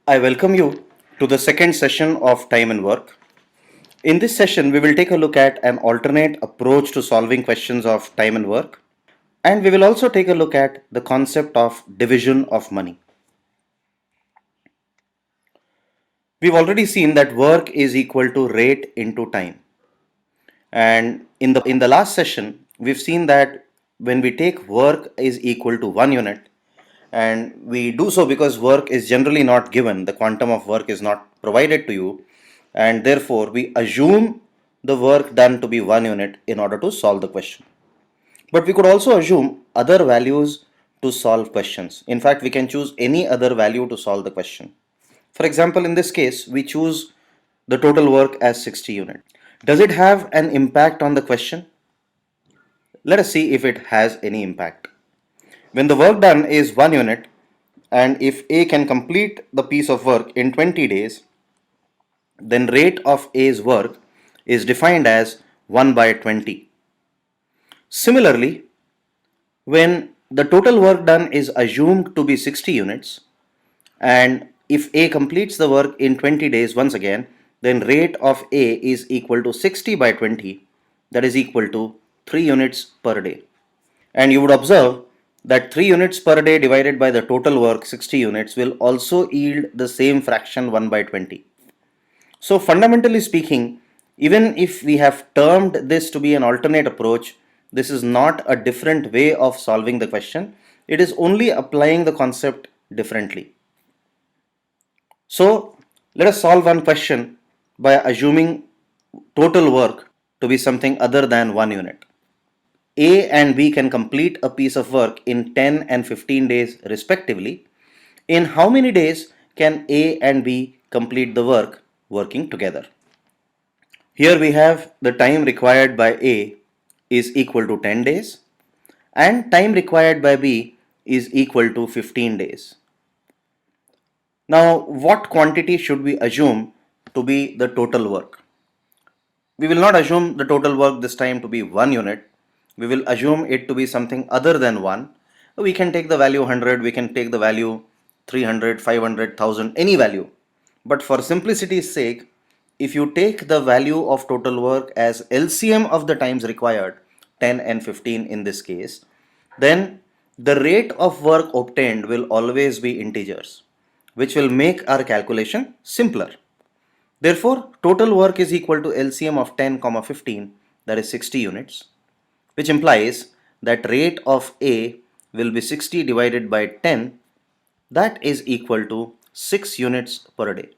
I welcome you to the second session of Time and Work. In this session, we will take a look at an alternate approach to solving questions of time and work, and we will also take a look at the concept of division of money. We've already seen that work is equal to rate into time. And in the last session, we've seen that when we take work is equal to 1 unit, and we do so because work is generally not given, the quantum of work is not provided to you, and therefore we assume the work done to be 1 unit in order to solve the question. But we could also assume other values to solve questions. In fact, we can choose any other value to solve the question. For example, in this case, we choose the total work as 60 units. Does it have an impact on the question? Let us see if it has any impact. When the work done is 1 unit, and if A can complete the piece of work in 20 days, then rate of A's work is defined as 1 by 20. Similarly, when the total work done is assumed to be 60 units, and if A completes the work in 20 days once again, then rate of A is equal to 60 by 20, that is equal to 3 units per day. And you would observe that 3 units per day divided by the total work 60 units will also yield the same fraction 1 by 20. So fundamentally speaking, even if we have termed this to be an alternate approach, this is not a different way of solving the question. It is only applying the concept differently. So let us solve one question by assuming total work to be something other than 1 unit. A and B can complete a piece of work in 10 and 15 days respectively. In how many days can A and B complete the work working together? Here we have the time required by A is equal to 10 days and time required by B is equal to 15 days. Now, what quantity should we assume to be the total work? We will not assume the total work this time to be 1 unit. We will assume it to be something other than 1. We can take the value 100, we can take the value 300, 500, 1000, any value. But for simplicity's sake, if you take the value of total work as LCM of the times required, 10 and 15 in this case, then the rate of work obtained will always be integers, which will make our calculation simpler. Therefore, total work is equal to LCM of 10, 15, that is 60 units, which implies that rate of A will be 60 divided by 10, that is equal to 6 units per day.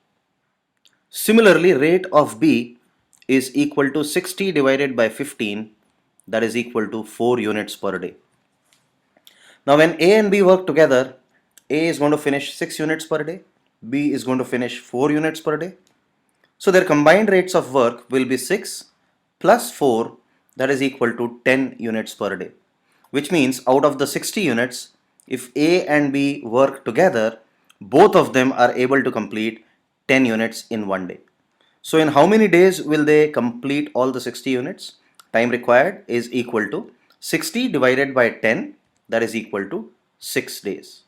Similarly, rate of B is equal to 60 divided by 15, that is equal to 4 units per day. Now when A and B work together, A is going to finish 6 units per day, B is going to finish 4 units per day. So their combined rates of work will be 6 plus 4, that is equal to 10 units per day. Which means out of the 60 units, if A and B work together, both of them are able to complete 10 units in one day. So in how many days will they complete all the 60 units? Time required is equal to 60 divided by 10, that is equal to 6 days.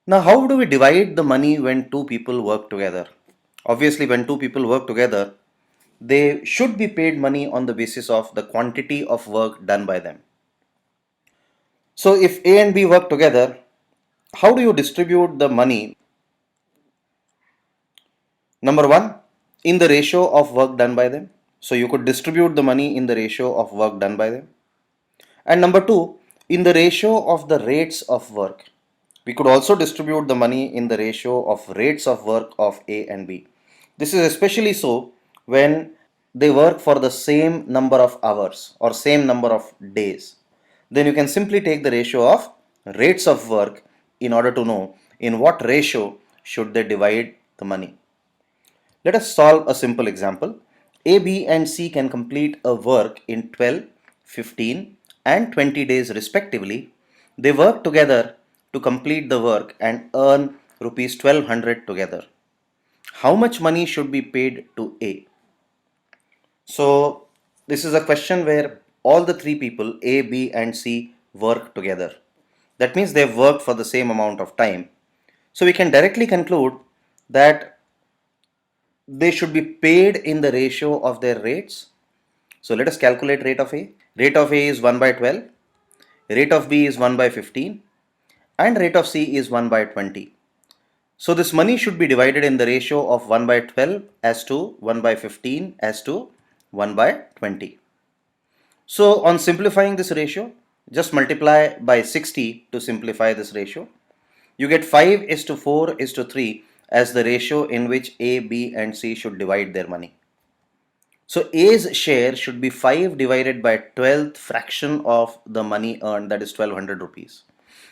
Now, how do we divide the money when two people work together? Obviously, when two people work together, they should be paid money on the basis of the quantity of work done by them. So, if A and B work together, how do you distribute the money? Number one, in the ratio of work done by them. So, you could distribute the money in the ratio of work done by them. And number two, in the ratio of the rates of work. We could also distribute the money in the ratio of rates of work of A and B. This is especially so when they work for the same number of hours or same number of days. Then you can simply take the ratio of rates of work in order to know in what ratio should they divide the money. Let us solve a simple example. A, B and C can complete a work in 12, 15 and 20 days respectively. They work together to complete the work and earn rupees 1200 together. How much money should be paid to A? So this is a question where all the three people A, B and C work together. That means they've worked for the same amount of time. So we can directly conclude that they should be paid in the ratio of their rates. So let us calculate rate of A. Rate of A is 1 by 12, rate of B is 1 by 15, and rate of C is 1 by 20. So this money should be divided in the ratio of 1 by 12 as to 1 by 15 as to 1 by 20. So on simplifying this ratio, just multiply by 60 to simplify this ratio. You get 5 is to 4 is to 3 as the ratio in which A, B and C should divide their money. So A's share should be 5 divided by 12th fraction of the money earned, that is 1200 rupees,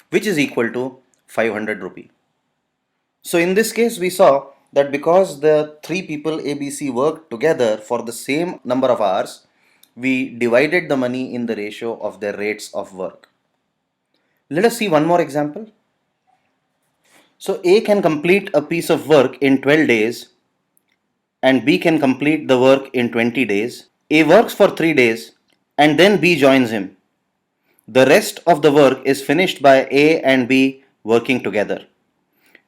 which is equal to 500 rupee. So in this case we saw that because the three people ABC worked together for the same number of hours, we divided the money in the ratio of their rates of work. Let us see one more example. So A can complete a piece of work in 12 days and B can complete the work in 20 days. A works for 3 days and then B joins him. The rest of the work is finished by A and B working together.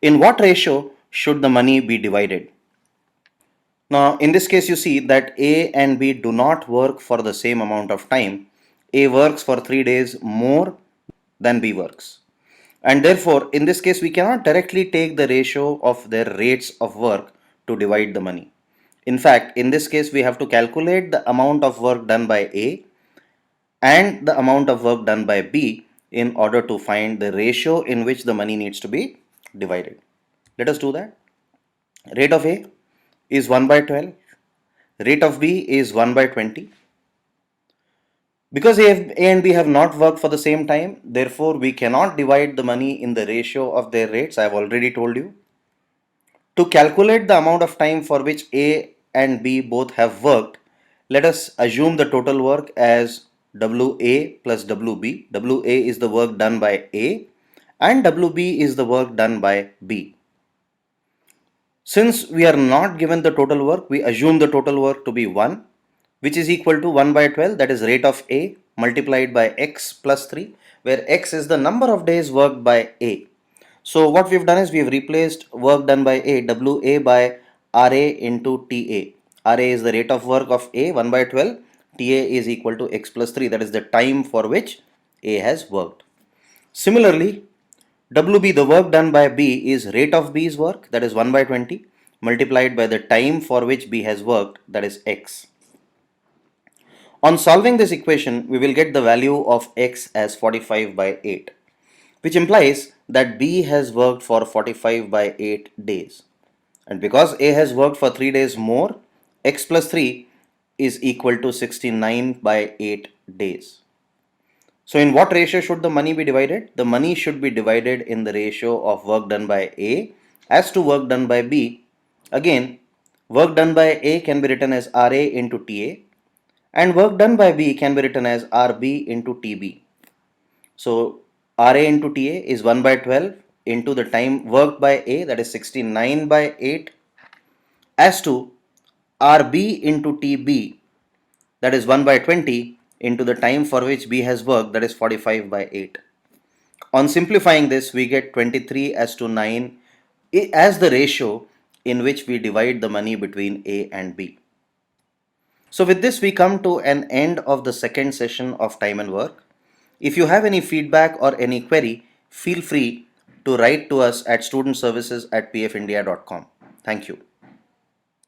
In what ratio should the money be divided? Now, in this case, you see that A and B do not work for the same amount of time. A works for 3 days more than B works. And therefore, in this case, we cannot directly take the ratio of their rates of work to divide the money. In fact, in this case, we have to calculate the amount of work done by A and the amount of work done by B in order to find the ratio in which the money needs to be divided. Let us do that. Rate of A is 1 by 12. Rate of B is 1 by 20. Because A and B have not worked for the same time, therefore we cannot divide the money in the ratio of their rates. I have already told you. To calculate the amount of time for which A and B both have worked, let us assume the total work as WA plus WB. WA is the work done by A and WB is the work done by B. Since we are not given the total work, we assume the total work to be 1, which is equal to 1 by 12, that is rate of A multiplied by X plus 3, where X is the number of days worked by A. So what we've done is we've replaced work done by A, WA by RA into TA. RA is the rate of work of A, 1 by 12. TA is equal to X plus 3, that is the time for which A has worked. Similarly, WB, the work done by B, is rate of B's work, that is 1 by 20, multiplied by the time for which B has worked, that is X. On solving this equation, we will get the value of X as 45 by 8, which implies that B has worked for 45 by 8 days. And because A has worked for 3 days more, X plus 3 is equal to 69 by 8 days. So in what ratio should the money be divided? The money should be divided in the ratio of work done by A as to work done by B. Again, work done by A can be written as RA into TA and work done by B can be written as RB into TB. So RA into TA is 1 by 12 into the time worked by A, that is 69 by 8, as to RB into TB, that is 1 by 20, into the time for which B has worked, that is 45 by 8. On simplifying this, we get 23 as to 9 as the ratio in which we divide the money between A and B. So with this, we come to an end of the second session of Time and Work. If you have any feedback or any query, feel free to write to us at studentservices@pfindia.com. Thank you.